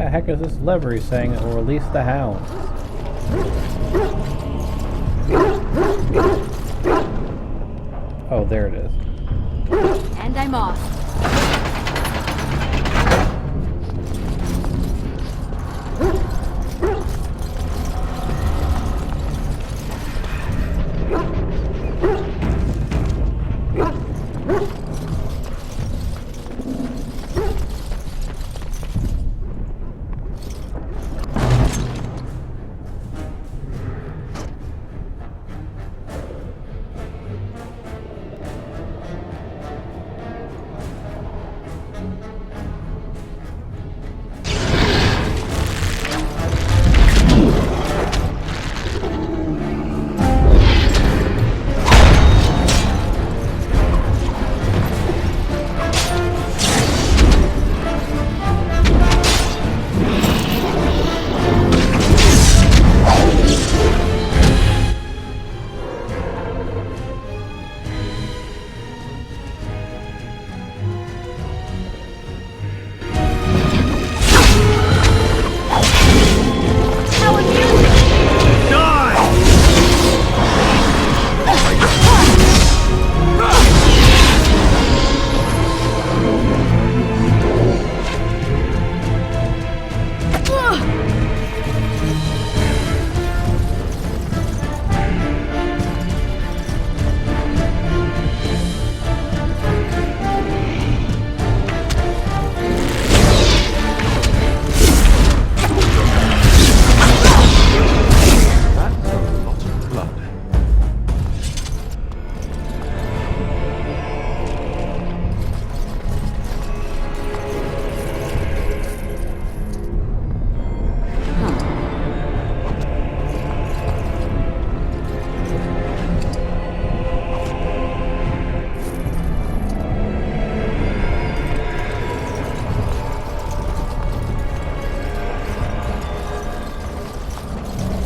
heck is this livery saying it will release the hounds? Oh, there it is. And I'm off.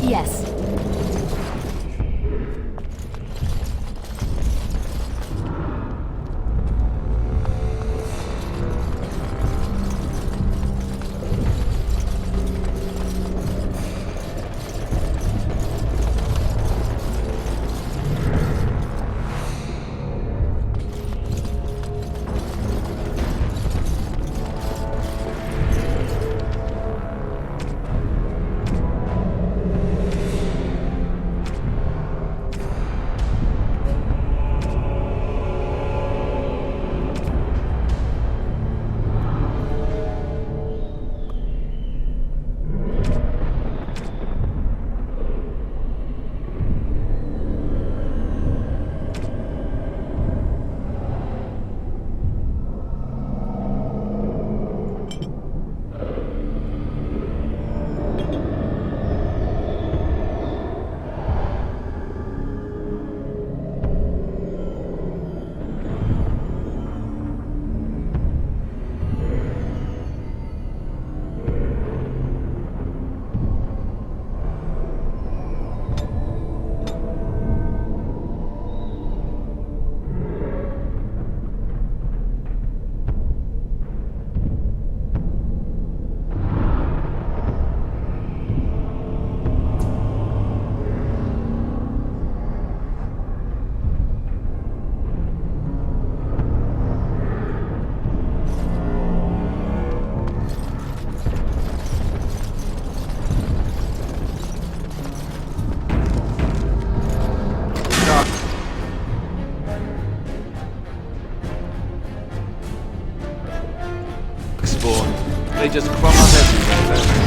Yes. They just crumb up everything.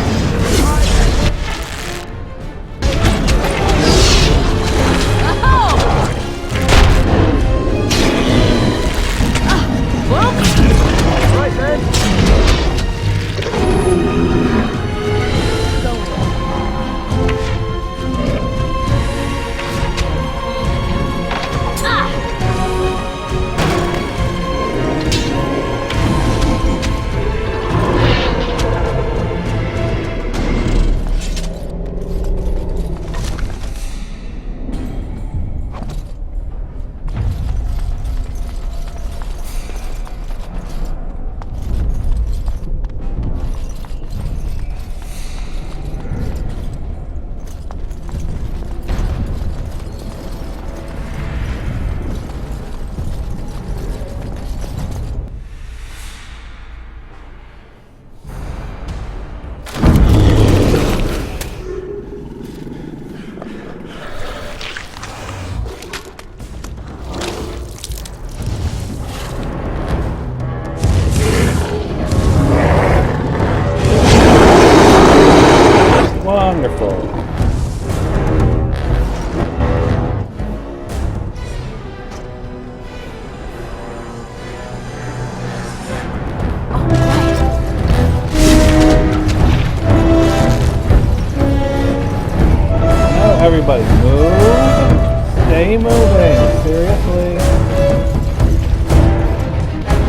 Seriously?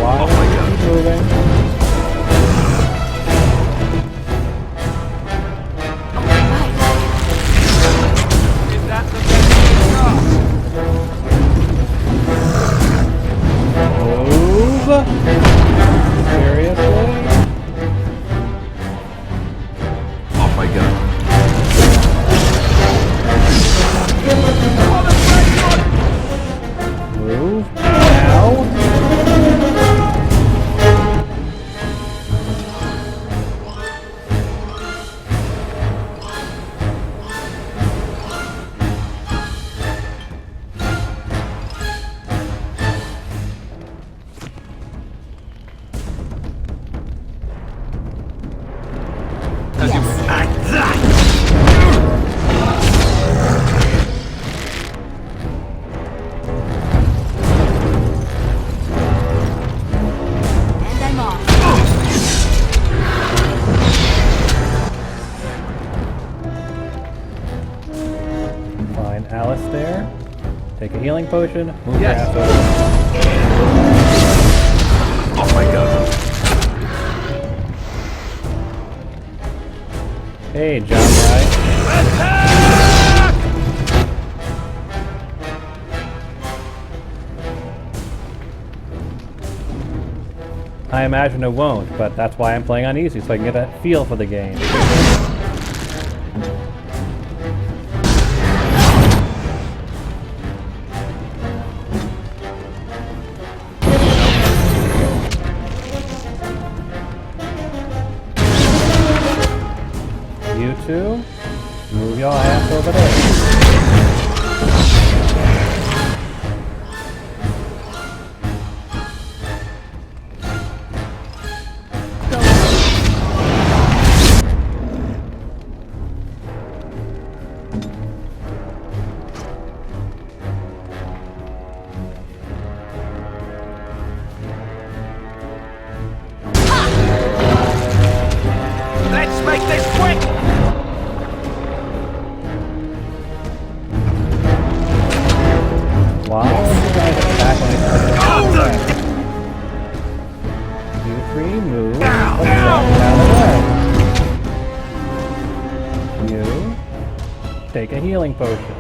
Why Oh my are God. you moving? Right. Is that the best Move? Seriously? Off I go. Move? Now? As you Yes. wish. And I'm off. Fine, Alistair. Take a healing potion. Move Yes. your ass over. Off I go. Hey, John Wright. I imagine it won't, but that's why I'm playing on easy, so I can get a feel for the game. You two, move your ass over there. Let's make this quick! Why would you guys attack when it's You three, move. Let's get out of the way. You, take a healing potion.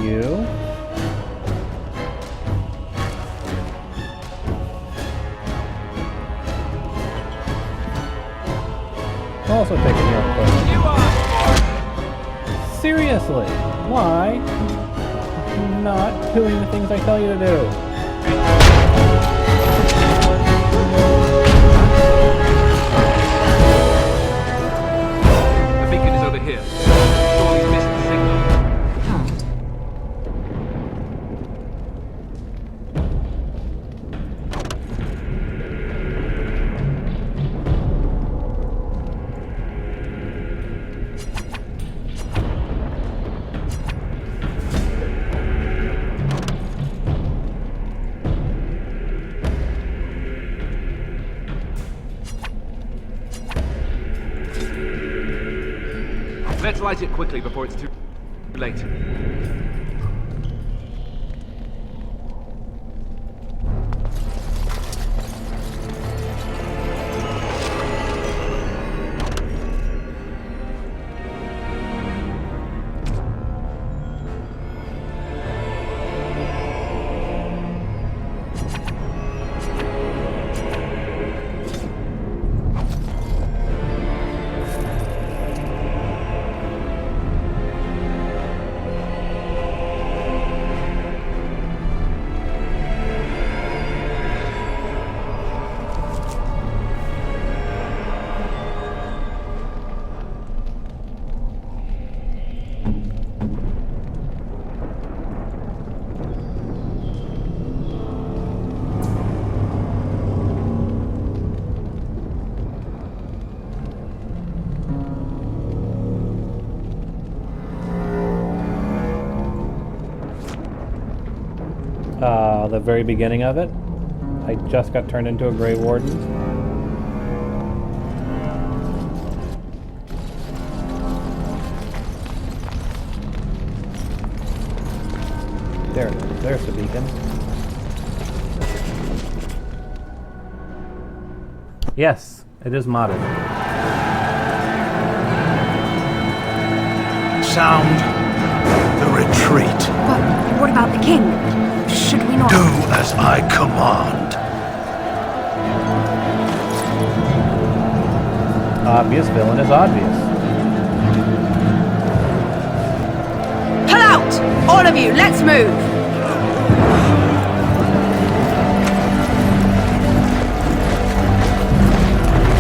You, also take a healing potion. You asked Seriously, why not doing the things I tell you to do? The beacon is over here. Surely missed the signal. Let's light it quickly before it's too late. The very beginning of it, I just got turned into a Grey Warden. There it is. There's the beacon. Yes, it is modded. Sound the retreat. But what about the king? Should we not... Do as I command. Obvious villain is obvious. Pull out! All of you, let's move!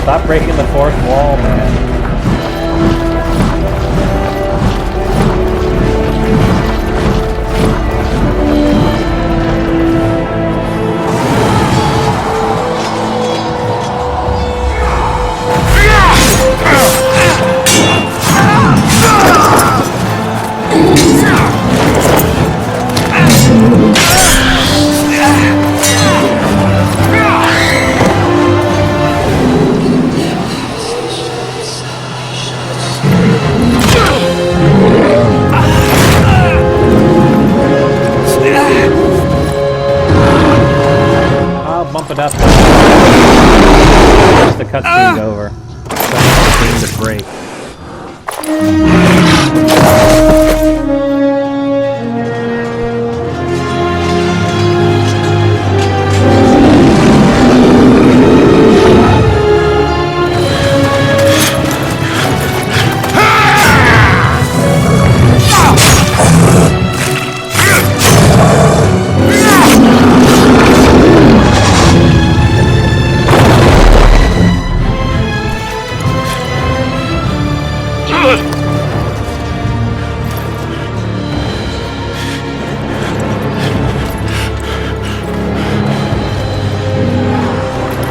Stop breaking the fourth wall, man. I'll bump it up. Once the cutscene's over. So I'm the screen to break.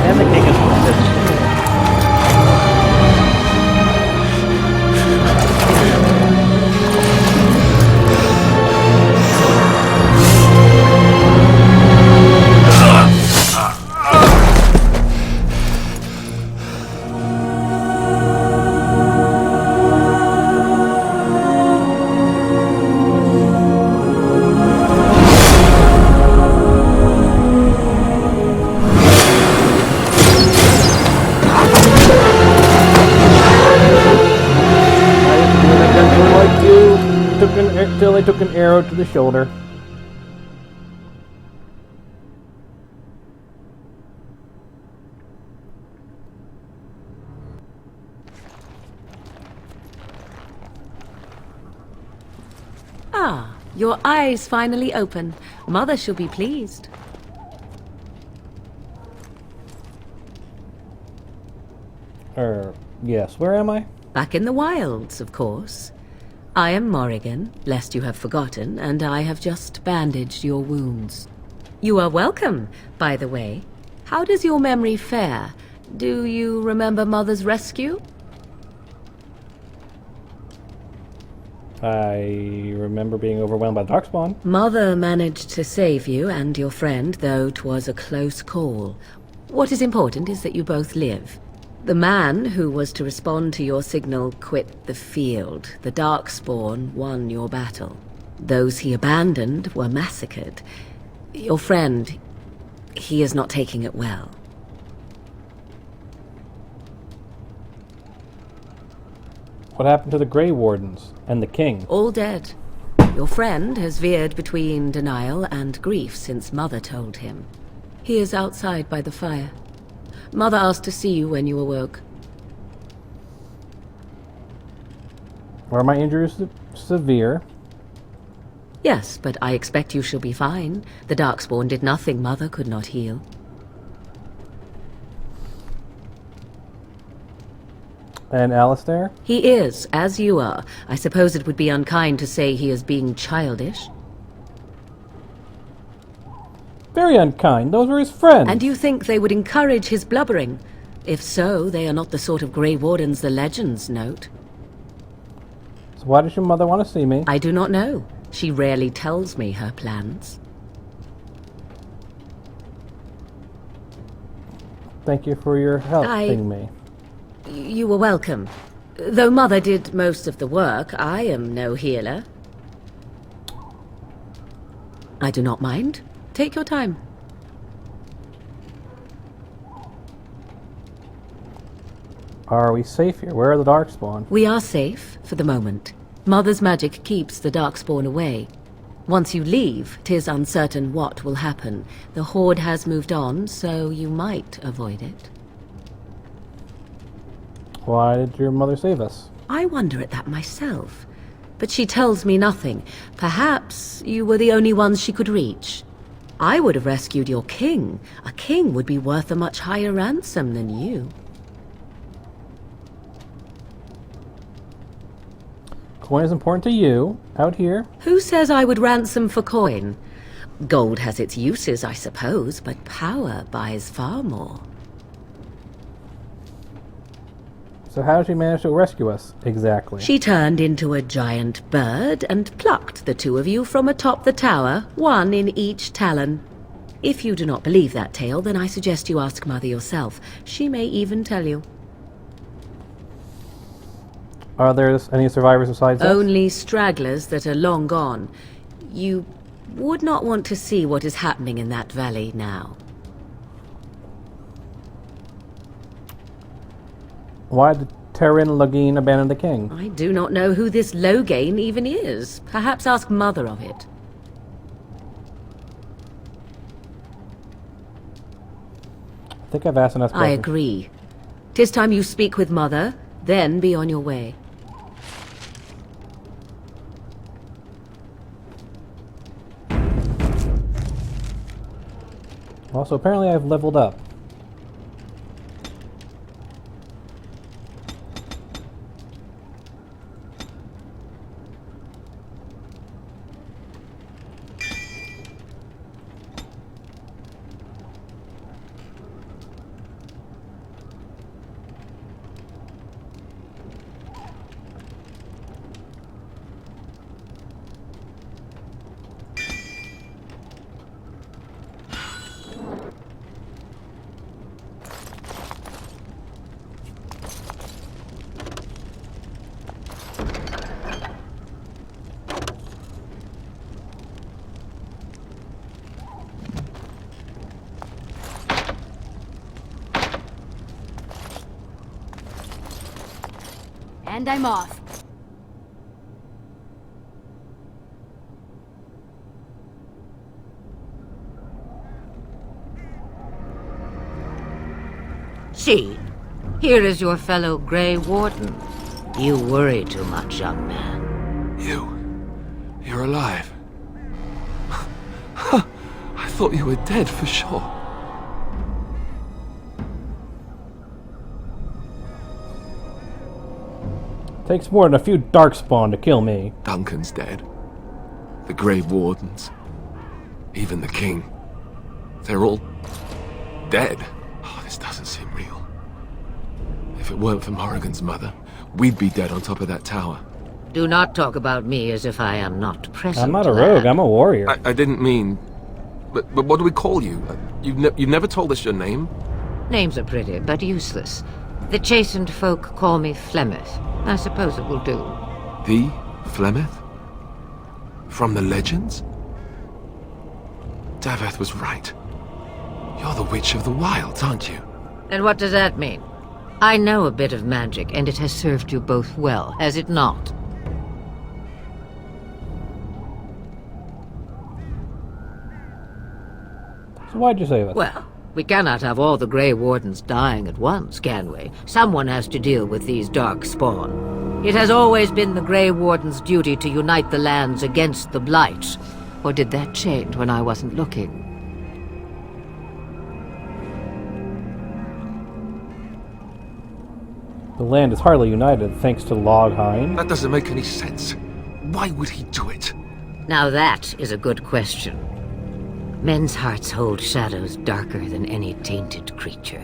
And the king is wounded. Till they took an arrow to the shoulder. Ah, your eyes finally open. Mother shall be pleased. Yes, where am I? Back in the wilds, of course. I am Morrigan, lest you have forgotten, and I have just bandaged your wounds. You are welcome, by the way. How does your memory fare? Do you remember Mother's rescue? I remember being overwhelmed by the Darkspawn. Mother managed to save you and your friend, though 'twas a close call. What is important is that you both live. The man who was to respond to your signal quit the field. The Darkspawn won your battle. Those he abandoned were massacred. Your friend, he is not taking it well. What happened to the Grey Wardens and the king? All dead. Your friend has veered between denial and grief since Mother told him. He is outside by the fire. Mother asked to see you when you awoke. Were my injuries severe? Yes, but I expect you shall be fine. The Darkspawn did nothing Mother could not heal. And Alistair? He is, as you are. I suppose it would be unkind to say he is being childish. Very unkind. Those were his friends. And you think they would encourage his blubbering? If so, they are not the sort of Grey Wardens the legends note. So why does your mother want to see me? I do not know. She rarely tells me her plans. Thank you for your helping me. You were welcome. Though Mother did most of the work, I am no healer. I do not mind. Take your time. Are we safe here? Where are the Darkspawn? We are safe, for the moment. Mother's magic keeps the Darkspawn away. Once you leave, 'tis uncertain what will happen. The Horde has moved on, so you might avoid it. Why did your mother save us? I wonder at that myself. But she tells me nothing. Perhaps you were the only ones she could reach. I would have rescued your king. A king would be worth a much higher ransom than you. Coin is important to you. Out here. Who says I would ransom for coin? Gold has its uses, I suppose, but power buys far more. So how did she manage to rescue us? Exactly. She turned into a giant bird and plucked the two of you from atop the tower, one in each talon. If you do not believe that tale, then I suggest you ask Mother yourself. She may even tell you. Are there any survivors besides us? Only stragglers that are long gone. You would not want to see what is happening in that valley now. Why did Terran Loghain abandon the king? I do not know who this Loghain even is. Perhaps ask Mother of it. I think I've asked enough I questions. agree. 'Tis time you speak with Mother, then be on your way. Also, apparently I've leveled up. And I'm off. See, here is your fellow Grey Warden. You worry too much, young man. You're alive. I thought you were dead for sure. Takes more than a few Darkspawn to kill me. Duncan's dead. The Grey Wardens. Even the King. They're all dead. Oh, this doesn't seem real. If it weren't for Morrigan's mother, we'd be dead on top of that tower. Do not talk about me as if I am not present. I'm not a rogue, I'm a warrior. I didn't mean... But what do we call you? You've never told us your name? Names are pretty, but useless. The chastened folk call me Flemeth. I suppose it will do. The Flemeth? From the legends? Daveth was right. You're the Witch of the Wilds, aren't you? And what does that mean? I know a bit of magic, and it has served you both well, has it not? So why'd you save us? Well, we cannot have all the Grey Wardens dying at once, can we? Someone has to deal with these dark spawn. It has always been the Grey Warden's duty to unite the lands against the Blight. Or did that change when I wasn't looking? The land is hardly united thanks to Loghain. That doesn't make any sense. Why would he do it? Now that is a good question. Men's hearts hold shadows darker than any tainted creature.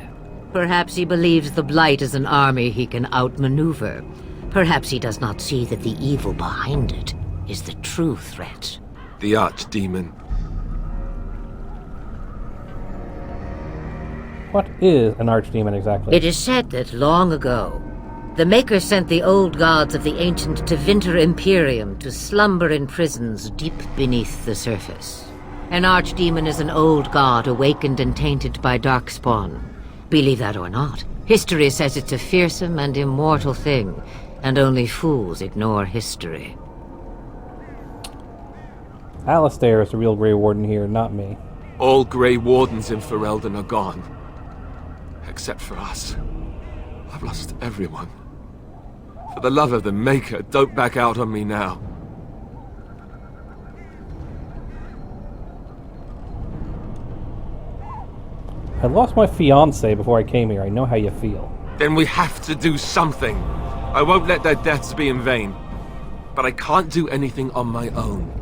Perhaps he believes the Blight is an army he can outmaneuver. Perhaps he does not see that the evil behind it is the true threat. The Archdemon. What is an Archdemon exactly? It is said that long ago, the Maker sent the old gods of the ancient Tevinter Imperium to slumber in prisons deep beneath the surface. An archdemon is an old god awakened and tainted by darkspawn. Believe that or not, history says it's a fearsome and immortal thing, and only fools ignore history. Alistair is the real Grey Warden here, not me. All Grey Wardens in Ferelden are gone. Except for us. I've lost everyone. For the love of the Maker, don't back out on me now. I lost my fiance before I came here. I know how you feel. Then we have to do something. I won't let their deaths be in vain. But I can't do anything on my own.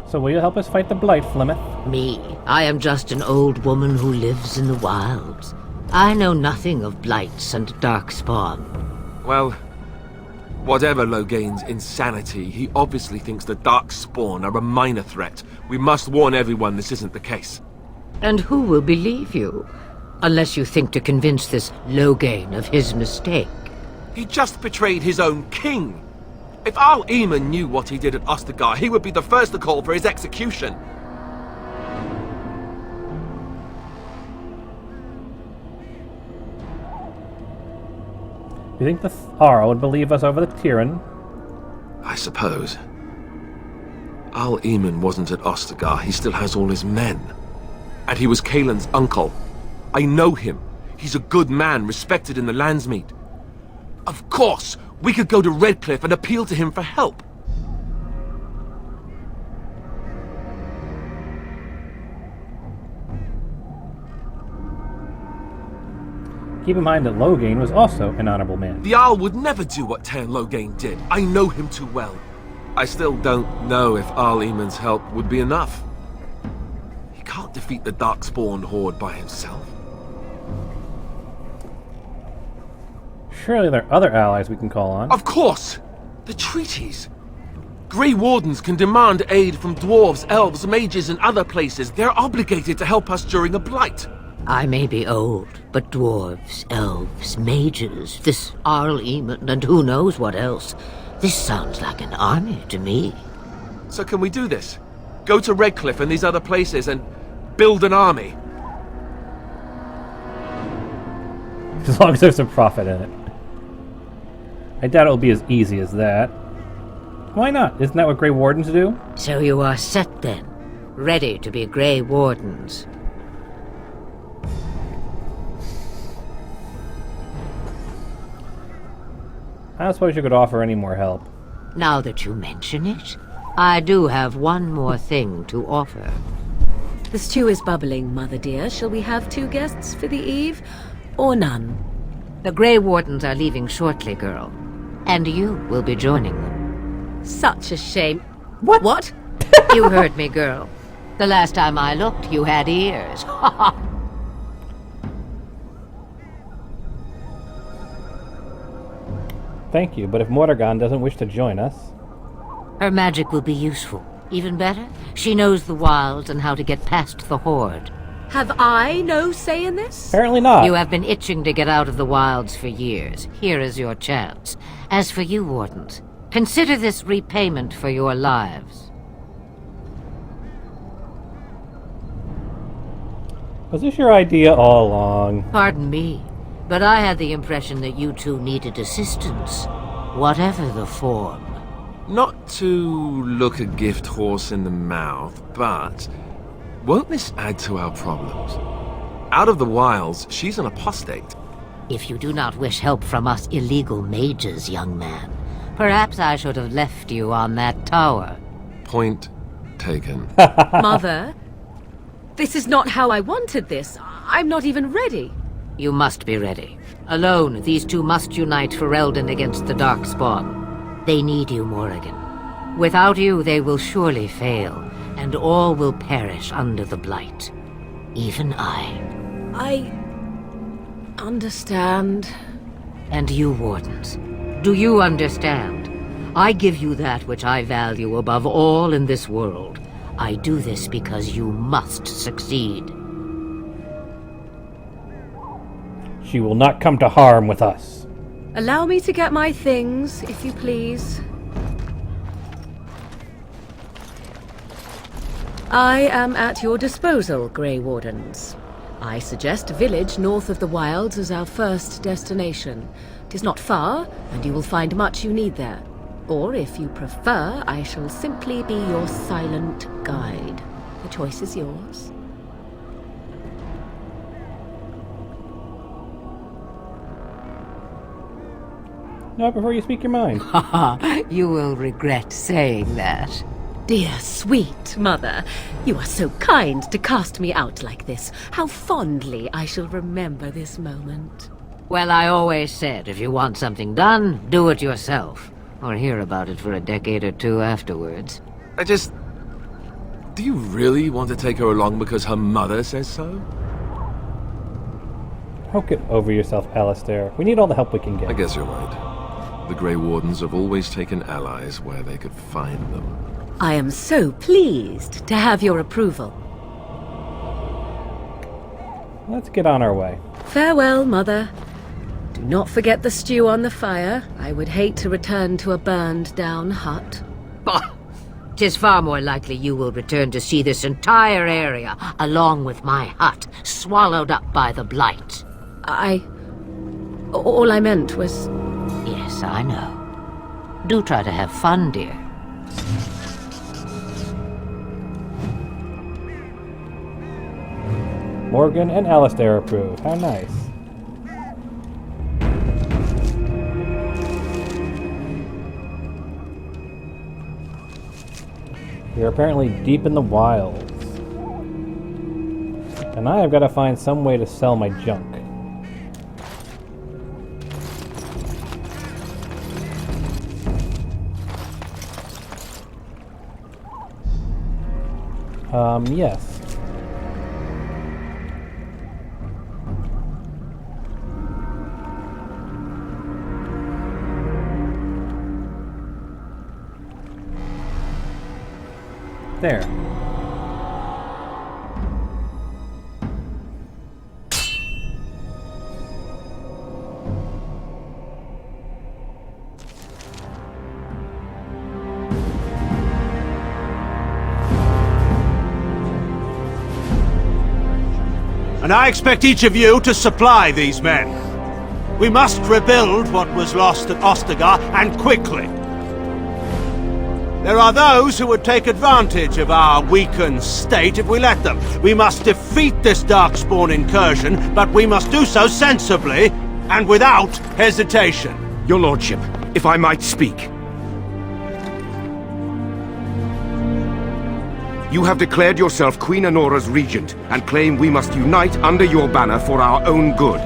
So will you help us fight the Blight, Flemeth? Me? I am just an old woman who lives in the wilds. I know nothing of blights and darkspawn. Well, whatever Loghain's insanity, he obviously thinks the Darkspawn are a minor threat. We must warn everyone this isn't the case. And who will believe you? Unless you think to convince this Loghain of his mistake. He just betrayed his own king. If Arl Eamon knew what he did at Ostagar, he would be the first to call for his execution. You think the Tharl would believe us over the Tyrann? I suppose. Arl Eamon wasn't at Ostagar. He still has all his men. And he was Kaelin's uncle. I know him. He's a good man, respected in the Landsmeet. Of course, we could go to Redcliffe and appeal to him for help. Keep in mind that Loghain was also an honorable man. The Arl would never do what Tairn Loghain did. I know him too well. I still don't know if Arl Eamon's help would be enough. He can't defeat the Darkspawn horde by himself. Surely there are other allies we can call on. Of course! The treaties! Grey Wardens can demand aid from dwarves, elves, mages, and other places. They're obligated to help us during a blight. I may be old, but dwarves, elves, mages, this Arl Eamon, and who knows what else. This sounds like an army to me. So can we do this? Go to Redcliffe and these other places and build an army? As long as there's a profit in it. I doubt it'll be as easy as that. Why not? Isn't that what Grey Wardens do? So you are set then, ready to be Grey Wardens. I don't suppose you could offer any more help. Now that you mention it, I do have one more thing to offer. The stew is bubbling, Mother dear. Shall we have 2 guests for the eve, or none? The Grey Wardens are leaving shortly, girl. And you will be joining them. Such a shame. What? What? You heard me, girl. The last time I looked, you had ears. Thank you, but if Mordegon doesn't wish to join us... Her magic will be useful. Even better, she knows the wilds and how to get past the Horde. Have I no say in this? Apparently not. You have been itching to get out of the wilds for years. Here is your chance. As for you, Wardens, consider this repayment for your lives. Was this your idea all along? Pardon me, but I had the impression that you two needed assistance, whatever the form. Not to look a gift horse in the mouth, but won't this add to our problems? Out of the wilds, she's an apostate. If you do not wish help from us illegal mages, young man, perhaps I should have left you on that tower. Point taken. Mother, this is not how I wanted this. I'm not even ready. You must be ready. Alone, these two must unite Ferelden against the Darkspawn. They need you, Morrigan. Without you, they will surely fail, and all will perish under the Blight. Even I. I understand. And you, Wardens, do you understand? I give you that which I value above all in this world. I do this because you must succeed. She will not come to harm with us. Allow me to get my things, if you please. I am at your disposal, Grey Wardens. I suggest a village north of the Wilds as our first destination. 'Tis not far, and you will find much you need there. Or, if you prefer, I shall simply be your silent guide. The choice is yours. Not before you speak your mind. You will regret saying that. Dear sweet mother, you are so kind to cast me out like this. How fondly I shall remember this moment. Well, I always said, if you want something done, do it yourself. Or hear about it for a decade or two afterwards. Do you really want to take her along because her mother says so? Don't get over yourself, Alistair. We need all the help we can get. I guess you're right. The Grey Wardens have always taken allies where they could find them. I am so pleased to have your approval. Let's get on our way. Farewell, Mother. Do not forget the stew on the fire. I would hate to return to a burned-down hut. Bah! 'Tis far more likely you will return to see this entire area, along with my hut, swallowed up by the Blight. All I meant was... Yes, I know. Do try to have fun, dear. Morgan and Alistair approve. How nice. We're apparently deep in the wilds. And I have got to find some way to sell my junk. Yes. There. And I expect each of you to supply these men. We must rebuild what was lost at Ostagar, and quickly. There are those who would take advantage of our weakened state if we let them. We must defeat this Darkspawn incursion, but we must do so sensibly and without hesitation. Your Lordship, if I might speak. You have declared yourself Queen Anora's regent, and claim we must unite under your banner for our own good.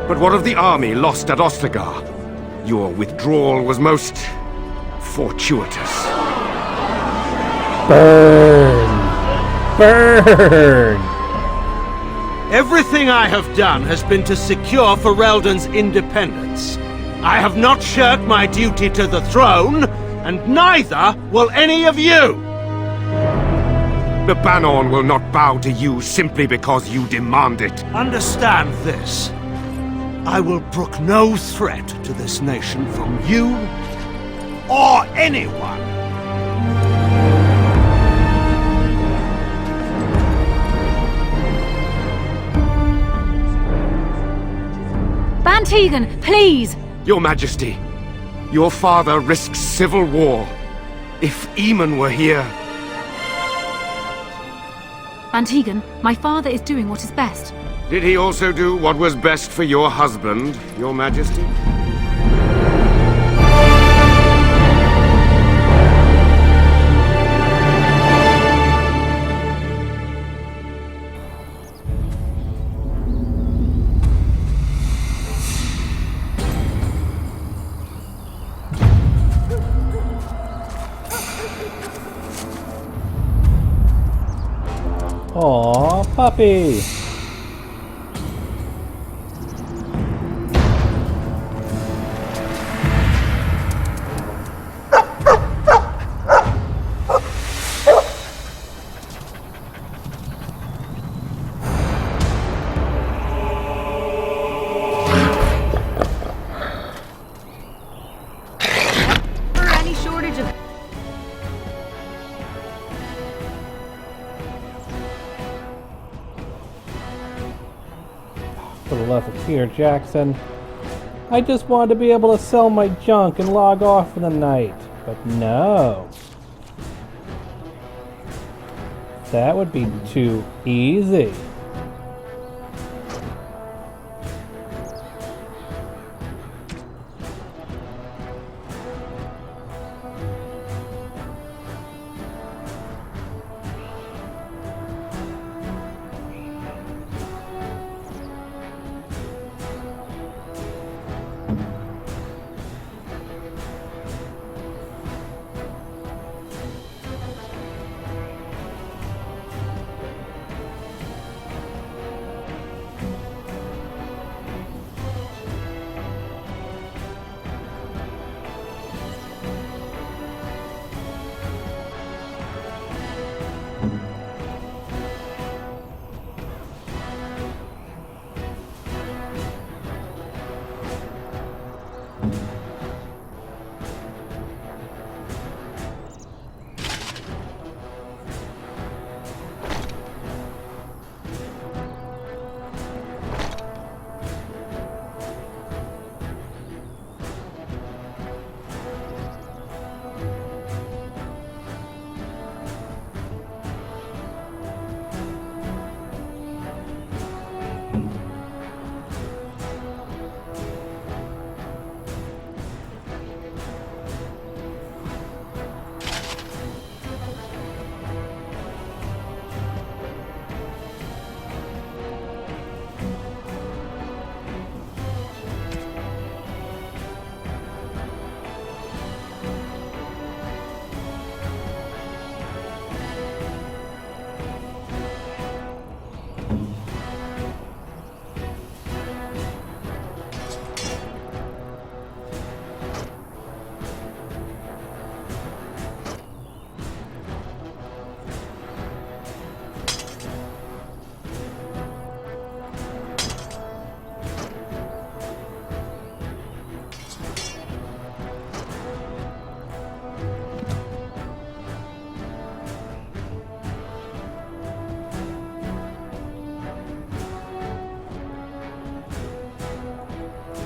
But what of the army lost at Ostagar? Your withdrawal was most... fortuitous. Burn! Burn! Everything I have done has been to secure Ferelden's independence. I have not shirked my duty to the throne, and neither will any of you! The Bannorn will not bow to you simply because you demand it. Understand this. I will brook no threat to this nation from you or anyone. Bantegan, please! Your Majesty, your father risks civil war. If Eamon were here... Bantegan, my father is doing what is best. Did he also do what was best for your husband, Your Majesty? Aw, puppy! Any shortage of... the love of Peter Jackson. I just wanted to be able to sell my junk and log off for the night. But no. That would be too easy.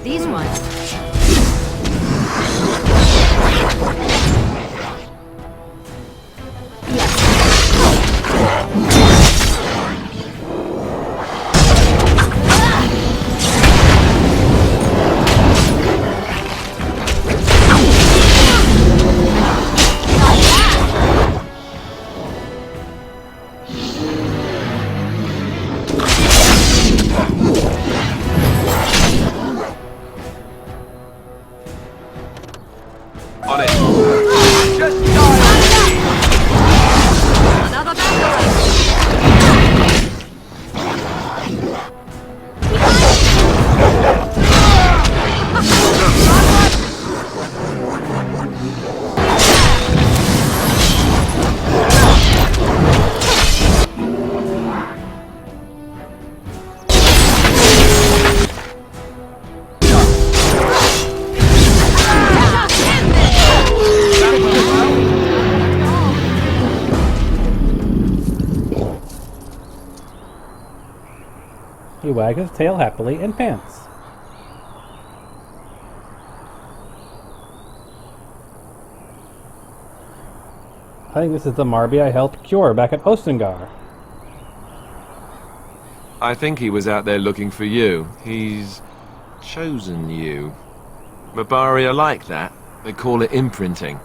These ones. On it. Just die! Another battle! He wagged his tail happily and pants. I think this is the Marby I helped cure back at Ostengar. I think he was out there looking for you. He's chosen you. Mabari are like that. They call it imprinting.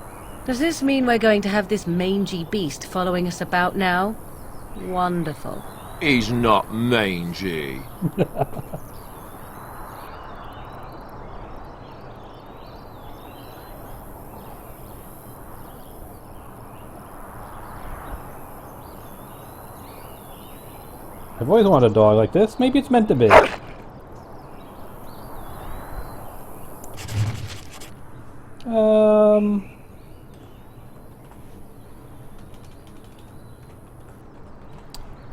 Does this mean we're going to have this mangy beast following us about now? Wonderful. He's not mangy. I've always wanted a dog like this. Maybe it's meant to be.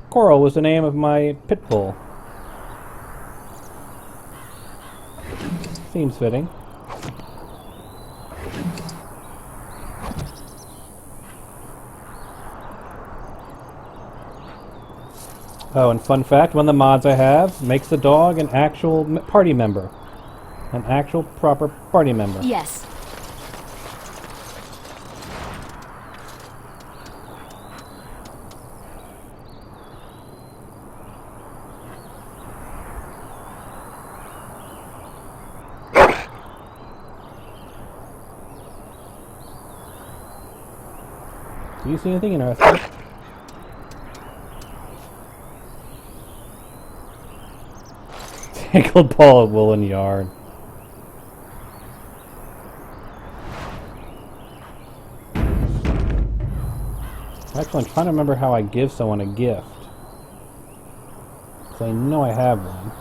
Coral was the name of my pit bull. Seems fitting. Oh, and fun fact, one of the mods I have makes the dog an actual party member. An actual proper party member. Yes. Do you see anything interesting? Tangled ball of woolen yarn. Actually, I'm trying to remember how I give someone a gift. So I know I have one.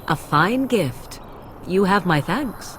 A fine gift. You have my thanks.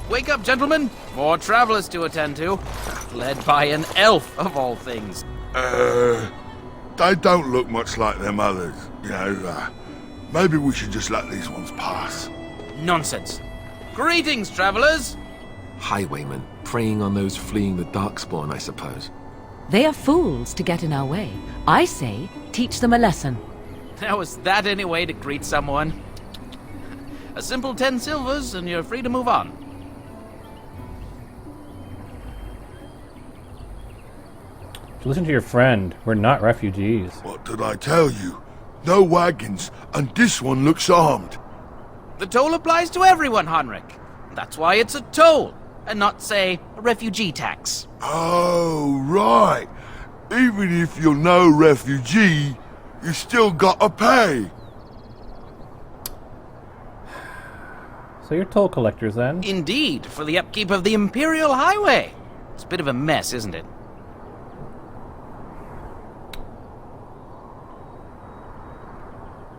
Wake up, gentlemen! More travelers to attend to. Led by an elf, of all things. They don't look much like them others. You know, maybe we should just let these ones pass. Nonsense. Greetings, travelers! Highwaymen, preying on those fleeing the Darkspawn, I suppose. They are fools to get in our way. I say, teach them a lesson. Now, is that any way to greet someone? A simple 10 silvers, and you're free to move on. Listen to your friend. We're not refugees. What did I tell you? No wagons, and this one looks armed. The toll applies to everyone, Henrik. That's why it's a toll, and not, say, a refugee tax. Oh, right. Even if you're no refugee, you still gotta pay. So you're toll collectors then? Indeed, for the upkeep of the Imperial Highway. It's a bit of a mess, isn't it?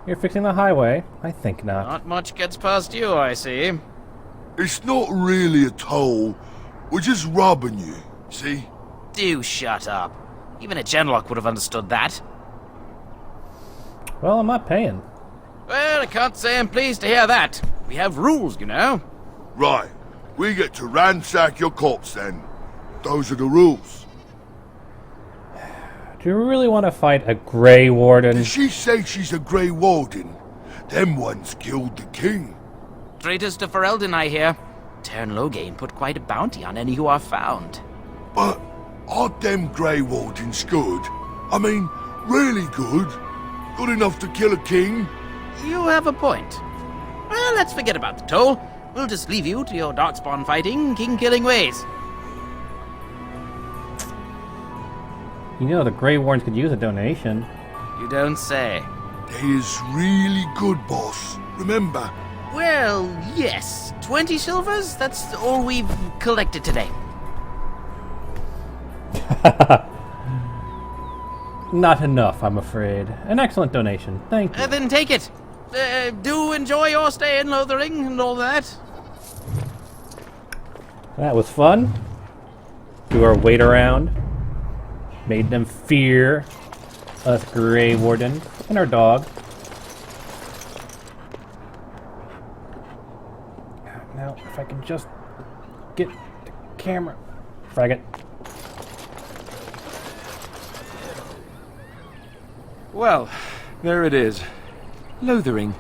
You're fixing the highway? I think not. Not much gets past you, I see. It's not really a toll. We're just robbing you, see? Do shut up. Even a Genlock would have understood that. Well, I'm not paying. Well, I can't say I'm pleased to hear that. We have rules, you know. Right. We get to ransack your corpse then. Those are the rules. Do you really want to fight a Grey Warden? Did she say she's a Grey Warden? Them ones killed the king. Traitors to Ferelden, I hear. Teyrn Loghain put quite a bounty on any who are found. But aren't them Grey Wardens good? I mean, really good? Good enough to kill a king? You have a point. Well, let's forget about the toll. We'll just leave you to your Darkspawn fighting, king-killing ways. You know the Grey Wardens could use a donation. You don't say. They is really good, boss. Remember, Well, yes. 20 silvers? That's all we've collected today. Not enough, I'm afraid. An excellent donation. Thank you. Then take it. Do enjoy your stay in Lothering and all that. That was fun. Do our wait around. Made them fear us Grey Warden and our dog. Now, if I can just get the camera. Frag it. Well, there it is. Lothering.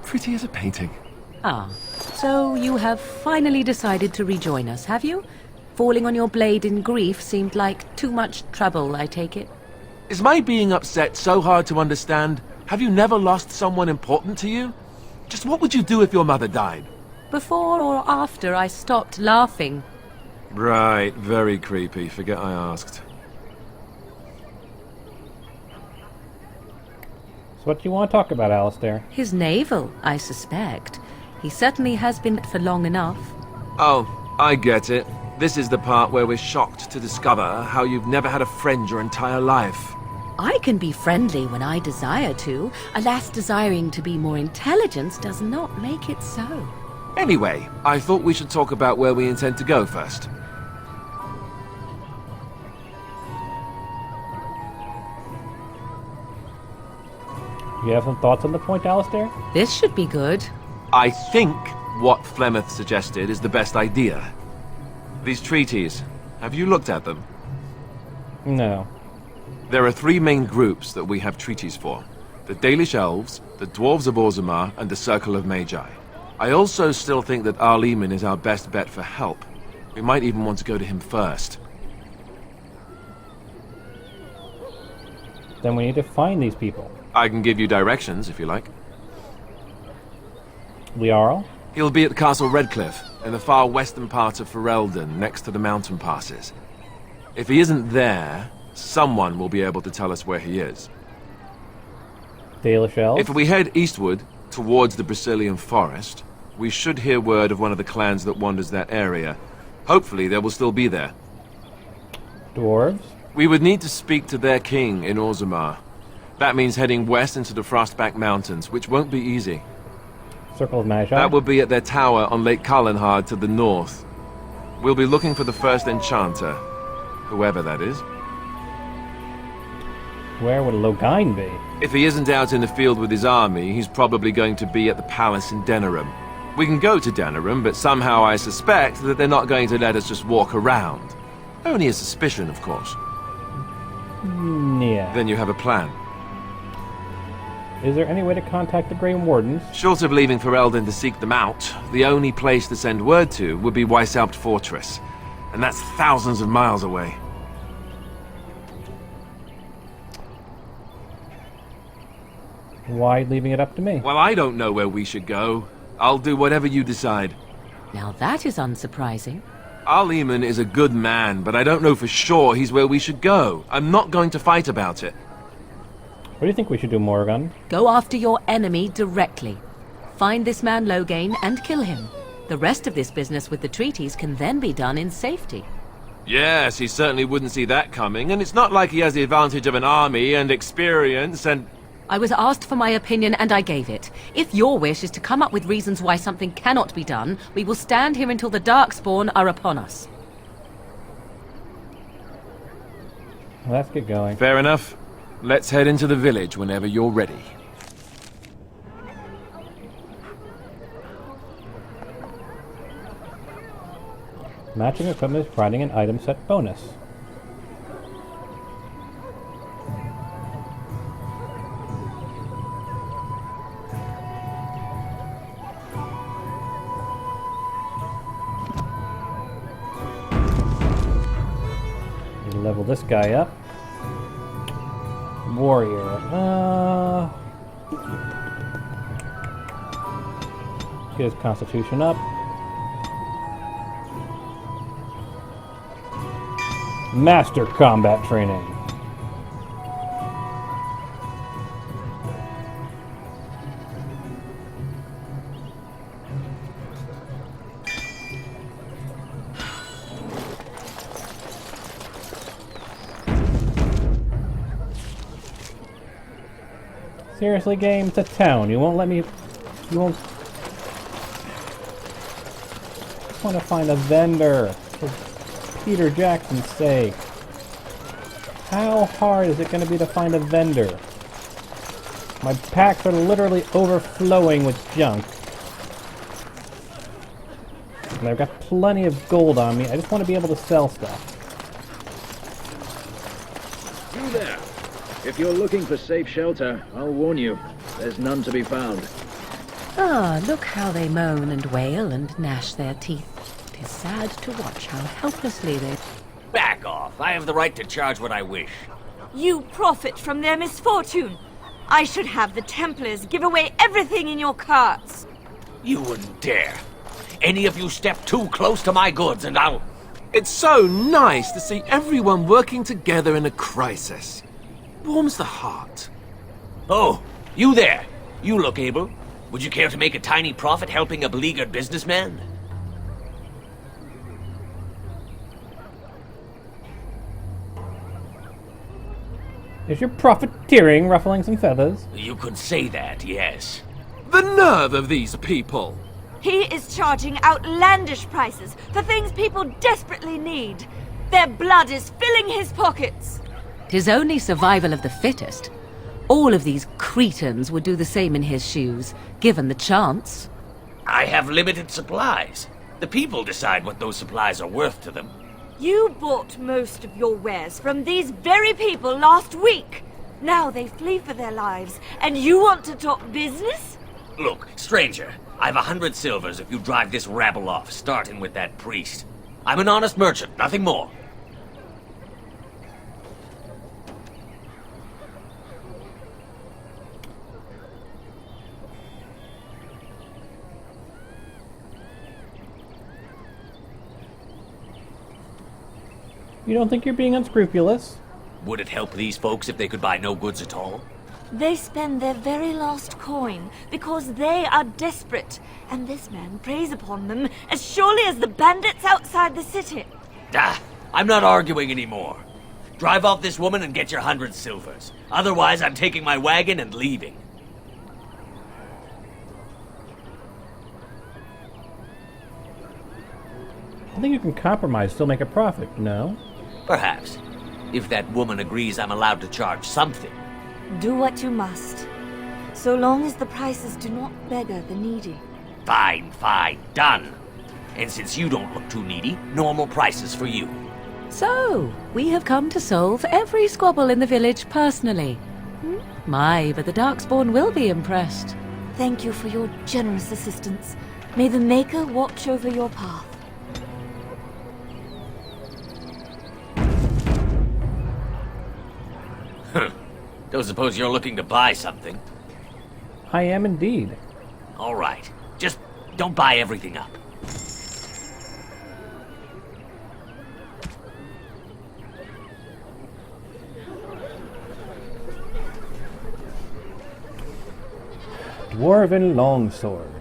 Pretty as a painting. Ah, so you have finally decided to rejoin us, have you? Falling on your blade in grief seemed like too much trouble, I take it. Is my being upset so hard to understand? Have you never lost someone important to you? Just what would you do if your mother died? Before or after I stopped laughing? Right, very creepy. Forget I asked. So what do you want to talk about, Alistair? His navel, I suspect. He certainly has been for long enough. Oh, I get it. This is the part where we're shocked to discover how you've never had a friend your entire life. I can be friendly when I desire to. Alas, desiring to be more intelligent does not make it so. Anyway, I thought we should talk about where we intend to go first. You have some thoughts on the point, Alistair? This should be good. I think what Flemeth suggested is the best idea. These treaties, have you looked at them? No. There are three main groups that we have treaties for. The Dalish Elves, the Dwarves of Orzammar, and the Circle of Magi. I also still think that Arleman is our best bet for help. We might even want to go to him first. Then we need to find these people. I can give you directions, if you like. Liarl? He'll be at Castle Redcliffe, in the far western part of Ferelden, next to the mountain passes. If he isn't there, someone will be able to tell us where he is. Dalish Elves? If we head eastward, towards the Brisilian Forest, we should hear word of one of the clans that wanders that area. Hopefully they will still be there. Dwarves? We would need to speak to their king in Orzammar. That means heading west into the Frostback Mountains, which won't be easy. Circle of Magi? That will be at their tower on Lake Carlinhard to the north. We'll be looking for the first enchanter, whoever that is. Where would Loghain be? If he isn't out in the field with his army, he's probably going to be at the palace in Denerim. We can go to Denerim, but somehow I suspect that they're not going to let us just walk around. Only a suspicion, of course. Yeah. Then you have a plan. Is there any way to contact the Grey Wardens? Short of leaving Ferelden to seek them out, the only place to send word to would be Weishaupt Fortress. And that's thousands of miles away. Why leaving it up to me? Well, I don't know where we should go. I'll do whatever you decide. Now that is unsurprising. Arleman is a good man, but I don't know for sure he's where we should go. I'm not going to fight about it. What do you think we should do, Morgan? Go after your enemy directly. Find this man Loghain and kill him. The rest of this business with the treaties can then be done in safety. Yes, he certainly wouldn't see that coming, and it's not like he has the advantage of an army and experience and... I was asked for my opinion and I gave it. If your wish is to come up with reasons why something cannot be done, we will stand here until the Darkspawn are upon us. Let's get going. Fair enough. Let's head into the village whenever you're ready. Matching equipment is providing an item set bonus. Level this guy up. Warrior. Get his constitution up. Master combat training. Seriously, game? It's a town. You won't let me... You won't... I just want to find a vendor. For Peter Jackson's sake. How hard is it going to be to find a vendor? My packs are literally overflowing with junk. And I've got plenty of gold on me. I just want to be able to sell stuff. You there. If you're looking for safe shelter, I'll warn you. There's none to be found. Ah, look how they moan and wail and gnash their teeth. It is sad to watch how helplessly they... Back off. I have the right to charge what I wish. You profit from their misfortune. I should have the Templars give away everything in your carts. You wouldn't dare. Any of you step too close to my goods and I'll... It's so nice to see everyone working together in a crisis. Warms the heart. Oh, you there. You look able. Would you care to make a tiny profit helping a beleaguered businessman? Is your profiteering ruffling some feathers? You could say that, yes. The nerve of these people! He is charging outlandish prices for things people desperately need. Their blood is filling his pockets. 'Tis only survival of the fittest. All of these cretins would do the same in his shoes, given the chance. I have limited supplies. The people decide what those supplies are worth to them. You bought most of your wares from these very people last week. Now they flee for their lives, and you want to talk business? Look, stranger, I've 100 silvers if you drive this rabble off, starting with that priest. I'm an honest merchant, nothing more. You don't think you're being unscrupulous? Would it help these folks if they could buy no goods at all? They spend their very last coin because they are desperate, and this man preys upon them as surely as the bandits outside the city. Ah, I'm not arguing anymore. Drive off this woman and get your 100 silvers. Otherwise, I'm taking my wagon and leaving. I think you can compromise, still make a profit, no? Perhaps. If that woman agrees I'm allowed to charge something. Do what you must, so long as the prices do not beggar the needy. Fine, fine, done. And since you don't look too needy, normal prices for you. So, we have come to solve every squabble in the village personally. My, but the Darkspawn will be impressed. Thank you for your generous assistance. May the Maker watch over your path. Don't suppose you're looking to buy something? I am indeed. All right. Just don't buy everything up. Dwarven longsword.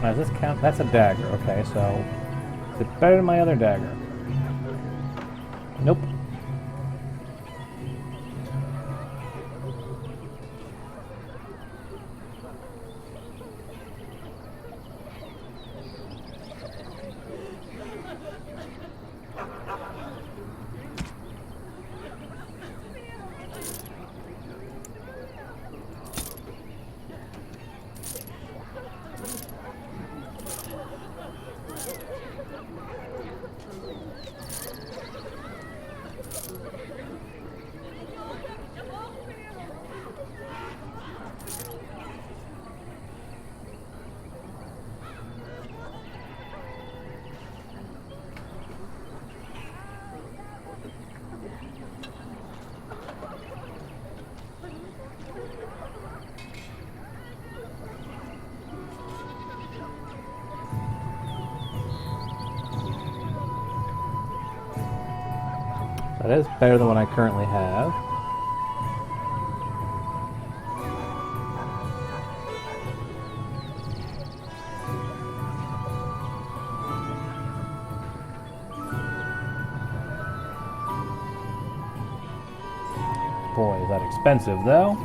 Now, does this count? That's a dagger. Okay, so is it better than my other dagger? Nope. That is better than what I currently have. Boy, is that expensive, though.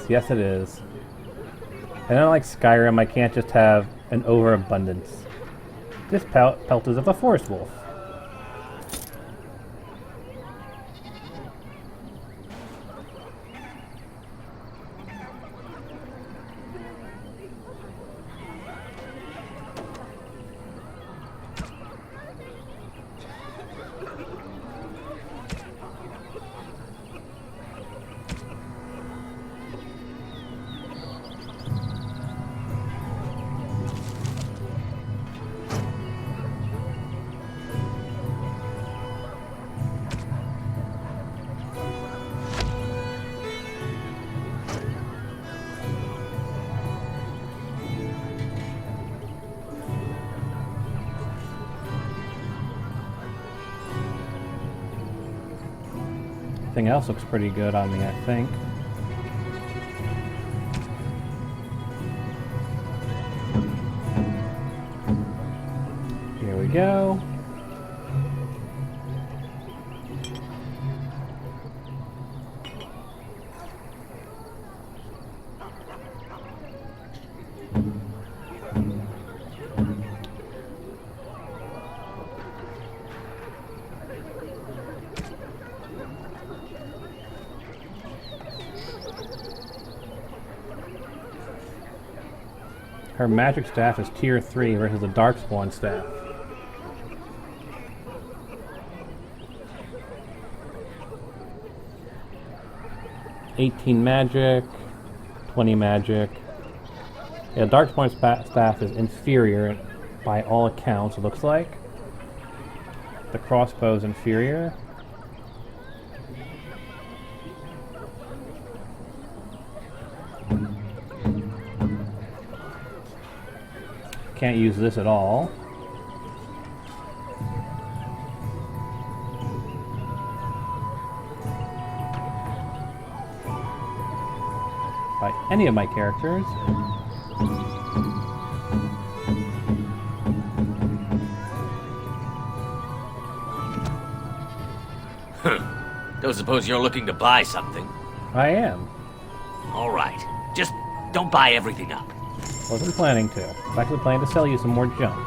Yes it is. And unlike Skyrim, I can't just have an overabundance. This pelt is of a forest wolf. Everything else looks pretty good on me, I think. Here we go. Her magic staff is tier 3 versus the Darkspawn staff. $18 magic, 20 magic. Yeah, Darkspawn staff is inferior by all accounts, it looks like. The crossbow is inferior. Can't use this at all. By any of my characters. Don't suppose you're looking to buy something? I am. All right. Just don't buy everything up. Wasn't planning to. I was actually planning to sell you some more junk.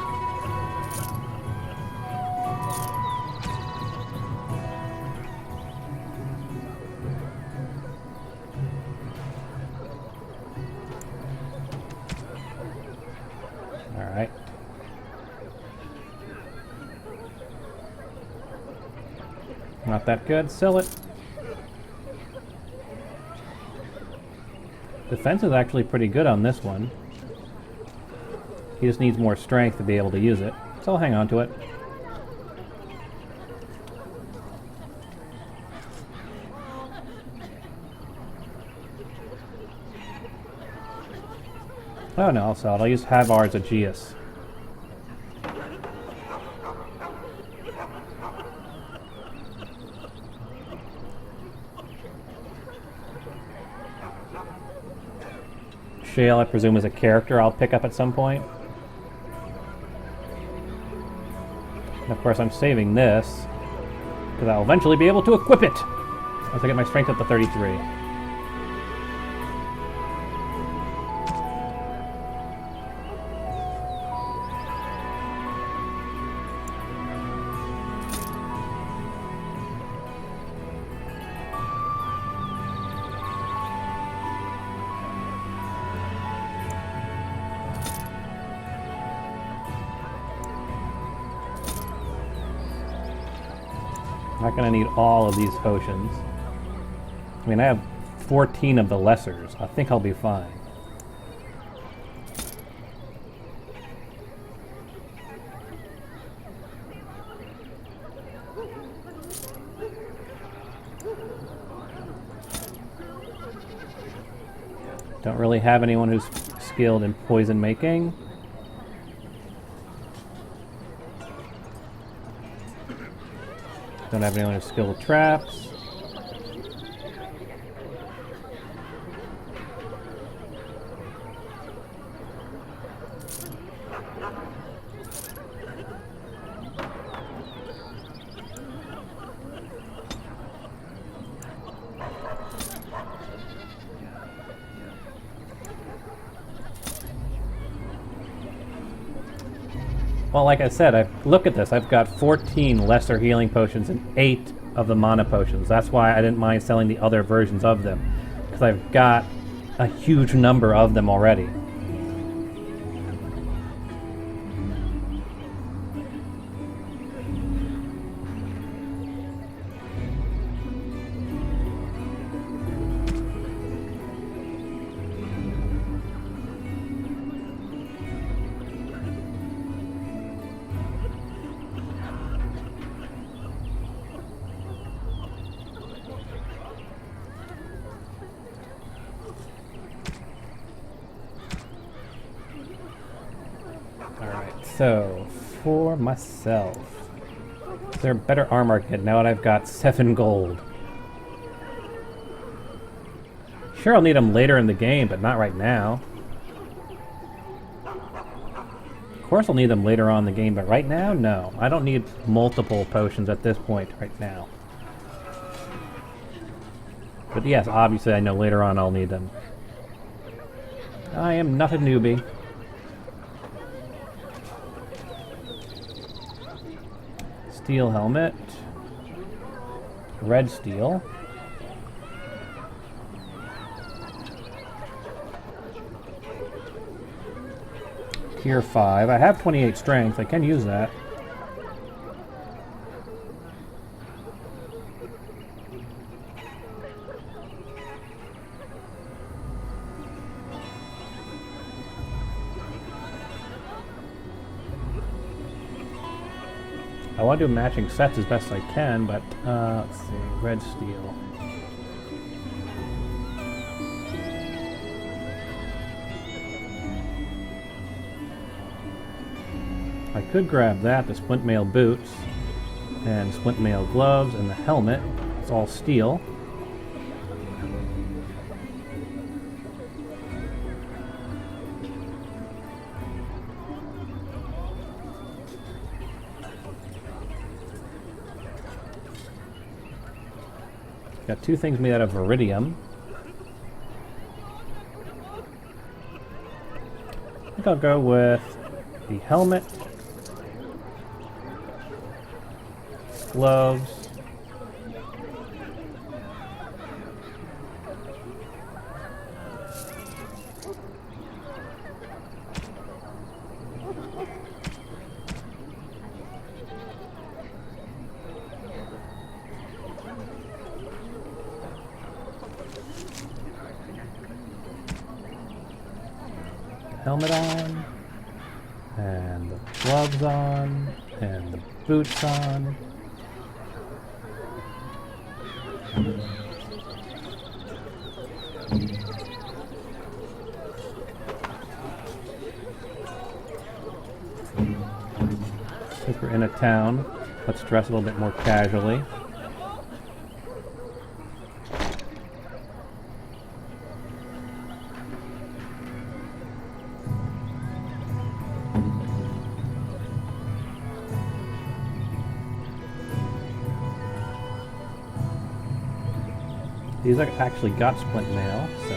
Alright. Not that good. Sell it. Defense is actually pretty good on this one. He just needs more strength to be able to use it, so I'll hang on to it. Oh no, I'll sell it. I'll use Havar's Aegeus. Shale, I presume, is a character I'll pick up at some point. And of course I'm saving this, because I'll eventually be able to equip it! Once I get my strength up to 33. Not gonna need all of these potions. I mean, I have 14 of the lessers. I think I'll be fine. Don't really have anyone who's skilled in poison making. Don't have anyone who's skilled with traps. Well, like I said, look at this. I've got 14 lesser healing potions and 8 of the mana potions. That's why I didn't mind selling the other versions of them, because I've got a huge number of them already. So, for myself, is there a better armor kit now that I've got 7 gold? Sure, I'll need them later in the game, but not right now. Of course I'll need them later on in the game, but right now, no. I don't need multiple potions at this point right now. But yes, obviously I know later on I'll need them. I am not a newbie. Steel helmet, red steel, tier 5. I have 28 strength. I can use that. I want to do matching sets as best I can, but let's see, red steel. I could grab that, the splint mail boots, and splint mail gloves, and the helmet. It's all steel. Got 2 things made out of iridium. I think I'll go with the helmet, gloves, helmet on, and the gloves on, and the boots on. Since we're in a town, let's dress a little bit more casually. These actually got splint mail, so...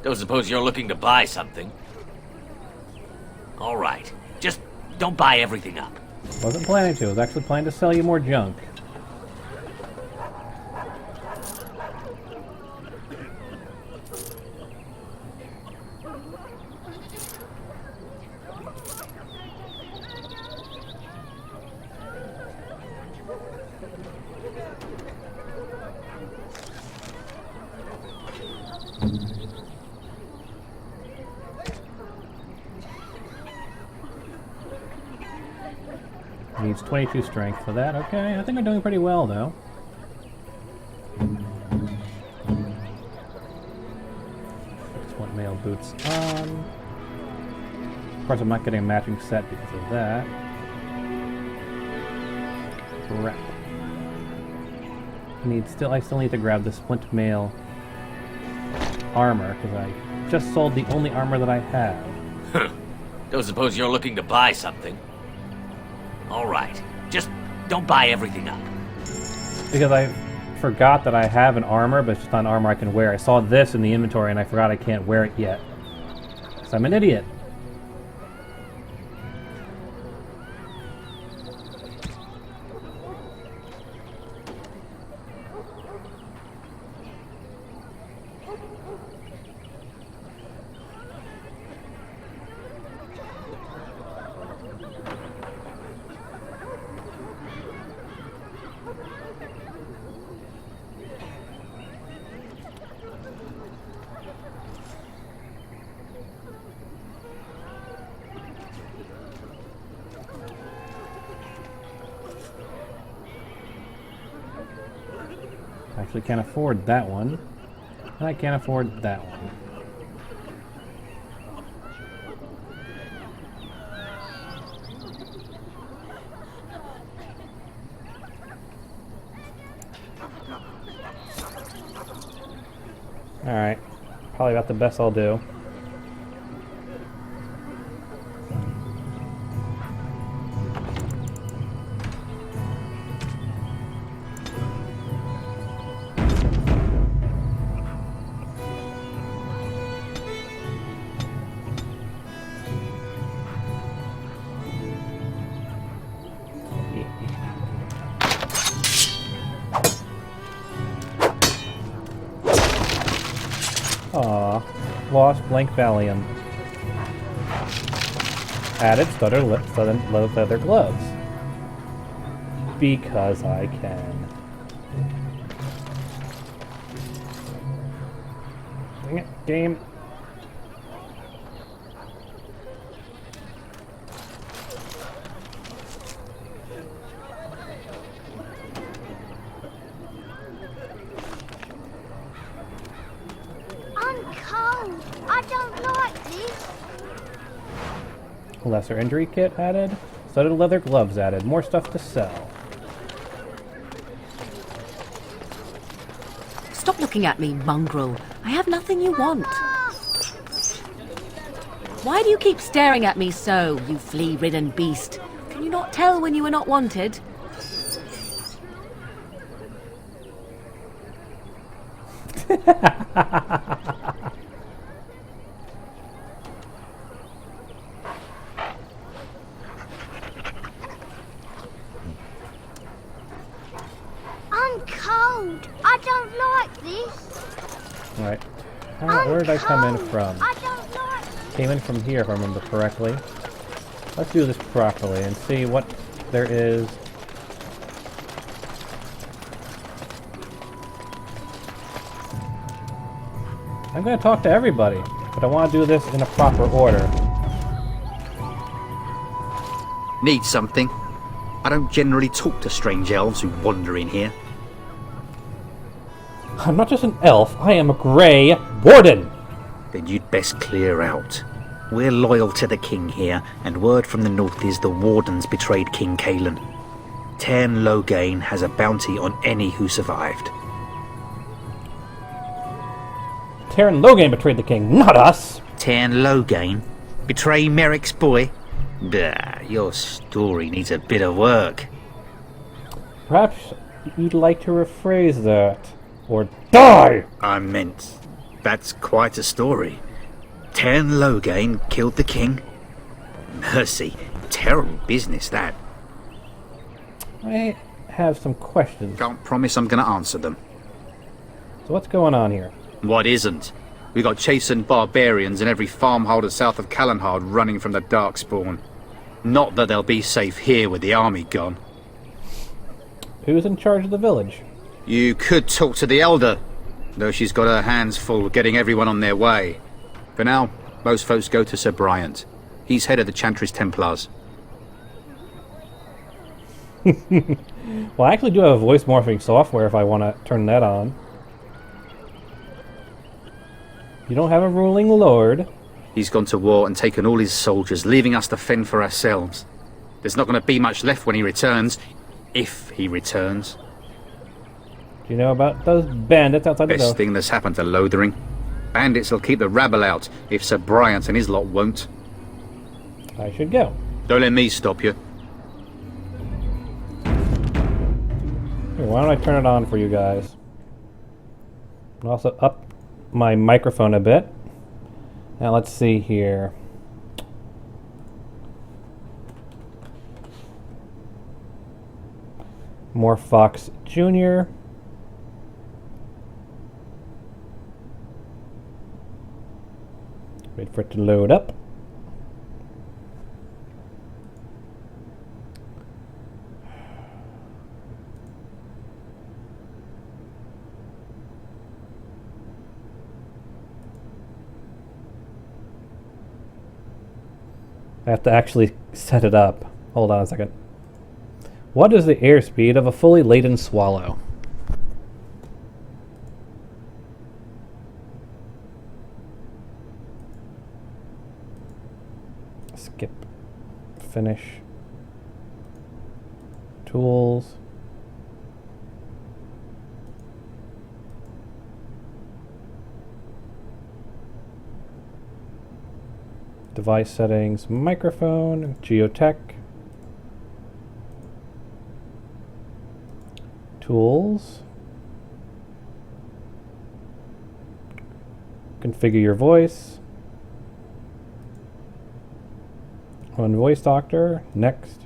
Don't suppose you're looking to buy something? All right. Just don't buy everything up. Wasn't planning to. I was actually planning to sell you more junk. Needs 22 strength for that. Okay, I think I'm doing pretty well, though. Just want male boots on. Of course, I'm not getting a matching set because of that. Crap. I still need to grab the splint mail armor, because I just sold the only armor that I have. Don't suppose you're looking to buy something? All right. Just don't buy everything up. Because I forgot that I have an armor, but it's just not an armor I can wear. I saw this in the inventory and I forgot I can't wear it yet. So I'm an idiot. Actually can't afford that one. And I can't afford that one. Alright. Probably about the best I'll do. Aw, lost blank Valium. Added studded leather gloves. Because I can. Dang it, game. Lesser injury kit added. Studded leather gloves added. More stuff to sell. Stop looking at me, mongrel. I have nothing you want. Why do you keep staring at me so, you flea-ridden beast? Can you not tell when you are not wanted? Alright. Where did I come in from? Came in from here, if I remember correctly. Let's do this properly and see what there is. I'm going to talk to everybody, but I want to do this in a proper order. Need something? I don't generally talk to strange elves who wander in here. I'm not just an elf, I am a Grey Warden! Then you'd best clear out. We're loyal to the king here, and word from the north is the Wardens betrayed King Cailan. Tairn Loghain has a bounty on any who survived. Tairn Loghain betrayed the king, not us! Tairn Loghain? Betray Merrick's boy? Bah, your story needs a bit of work. Perhaps you'd like to rephrase that. Or die! I meant, That's quite a story. Tern Loghain killed the king? Mercy, terrible business that. I have some questions. Can't promise I'm gonna answer them. So what's going on here? What isn't? We got chastened barbarians in every farmholder south of Callanhard running from the Darkspawn. Not that they'll be safe here with the army gone. Who's in charge of the village? You could talk to the Elder, though she's got her hands full getting everyone on their way. For now, most folks go to Sir Bryant. He's head of the Chantry's Templars. Well, I actually do have voice morphing software if I want to turn that on. You don't have a ruling lord. He's gone to war and taken all his soldiers, leaving us to fend for ourselves. There's not going to be much left when he returns, if he returns. Do you know about those bandits outside the door? Best thing that's happened to Lothering. Bandits will keep the rabble out, if Sir Bryant and his lot won't. I should go. Don't let me stop you. Here, why don't I turn it on for you guys? And also up my microphone a bit. Now let's see here. More Fox Jr. Wait for it to load up. I have to actually set it up. Hold on a second. What is the airspeed of a fully laden swallow? Skip. Finish. Tools. Device settings, microphone, geotech, tools, configure your voice, on voice doctor, next.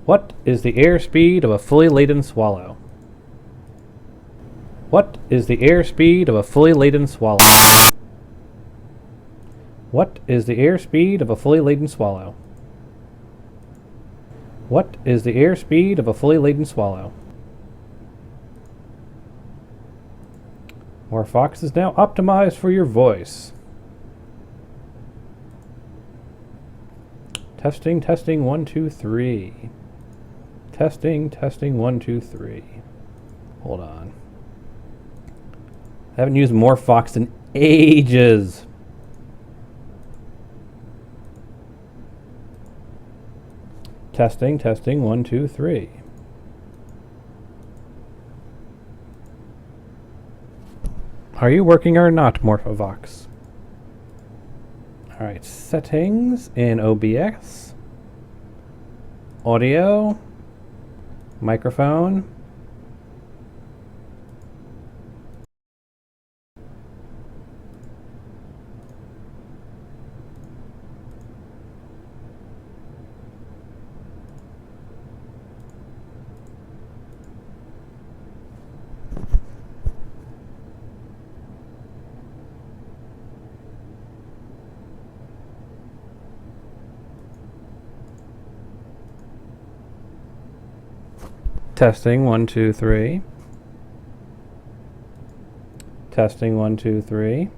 What is the airspeed of a fully laden swallow? What is the airspeed of a fully laden swallow? What is the airspeed of a fully laden swallow? What is the airspeed of a fully laden swallow? Morphox is now optimized for your voice. Testing, testing, 1, 2, 3. Testing, testing, 1, 2, 3. Hold on. I haven't used Morphox in ages. Testing, testing, 1, 2, 3. Are you working or not, Morphovox? Alright, settings in OBS. Audio. Microphone. Testing, 1, 2, 3. Testing, 1, 2, 3.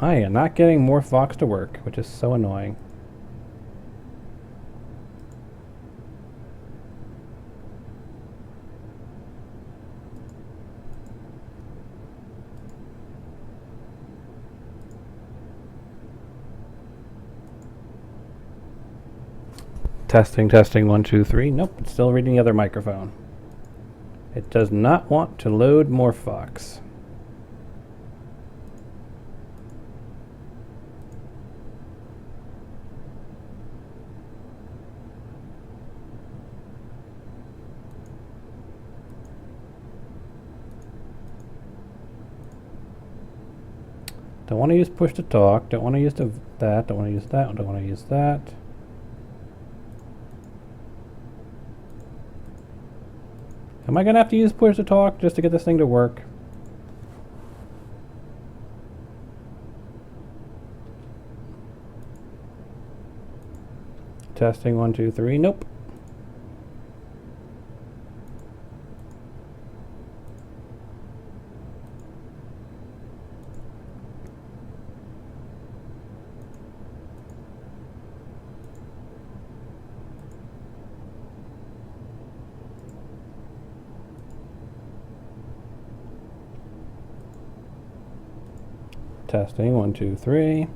I am not getting Morphox to work, which is so annoying. Testing, testing, 1, 2, 3. Nope, it's still reading the other microphone. It does not want to load Morphox. Don't want to use push to talk. Don't want to use that. Don't want to use that. Don't want to use that. Am I going to have to use push to talk just to get this thing to work? Testing 1, 2, 3. Nope. Testing 1, 2, 3.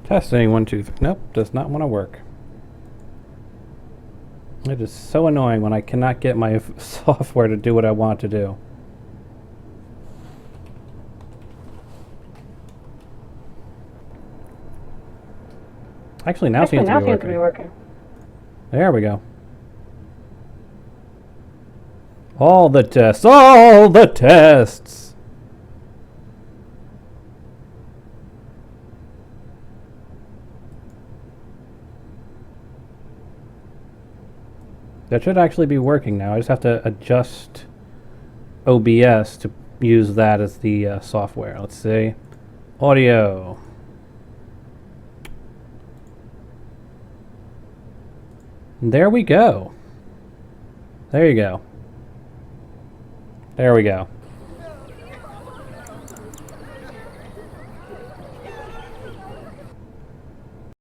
Testing 1, 2, 3. Nope, does not want to work. It is so annoying when I cannot get my software to do what I want to do. Actually, now seems to be working. There we go. All the tests! All the tests! That should actually be working now. I just have to adjust OBS to use that as the software. Let's see. Audio. There we go. There you go. There we go.